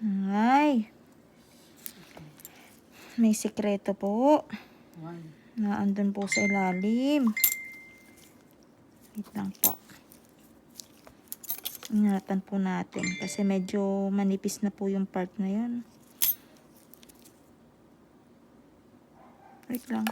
Ay, may sikreto po na andun po sa ilalim. Wait lang po. Ingatan po natin kasi medyo manipis na po yung part na yun. Wait lang.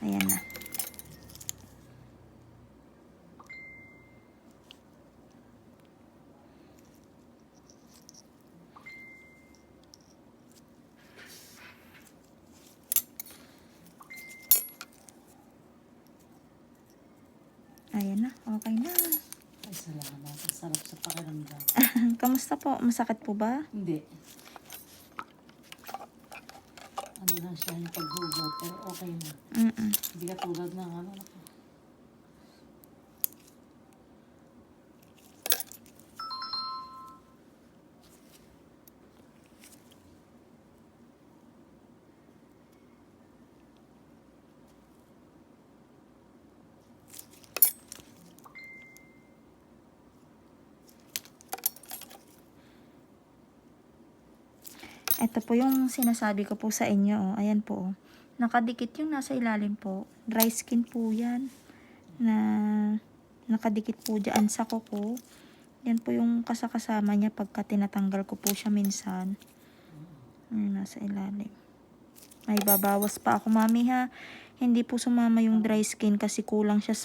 Ayan na. Ayan na. Okay na. Ay, salamat. Ang sarap sa pakiramdam. Kamusta po? Masakit po ba? Hindi. Ano lang siya yung paghugot, pero okay na. Hindi ka tulad ng ano. Ito po yung sinasabi ko po sa inyo. Oh. Ayan po. Oh. Nakadikit yung nasa ilalim po. Dry skin po yan. Na nakadikit po dyan sa kuko. Yan po yung kasakasama niya pagka tinatanggal ko po siya minsan. Ayan, nasa ilalim. May babawas pa ako, mami ha. Hindi po sumama yung dry skin kasi kulang siya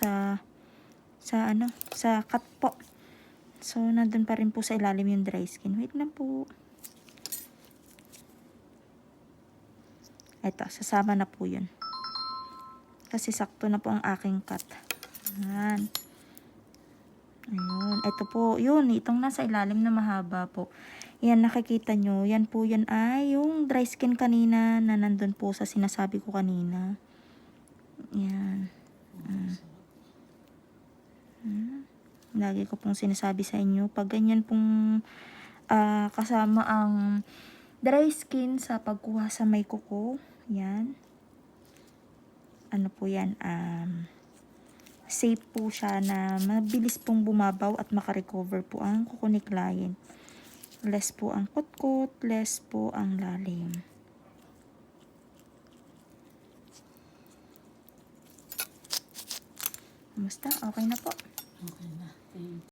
sa cut po. So, nandun pa rin po sa ilalim yung dry skin. Wait lang po. Eto, sasama na po yun. Kasi sakto na po ang aking cut. Ayan. Ayun. Ito po, yun. Itong nasa ilalim na mahaba po. Yan, nakikita nyo. Yan po yan ay yung dry skin kanina na nandun po sa sinasabi ko kanina. Yan. Lagi ko pong sinasabi sa inyo. Pag ganyan pong kasama ang dry skin sa pagkuha sa may kuko. Yan. Ano po yan? Safe po siya na mabilis pong bumabaw at makarecover po ang kuko ni client. Less po ang kutkot, less po ang lalim. Kumusta? Okay na po? Okay na. Thank you.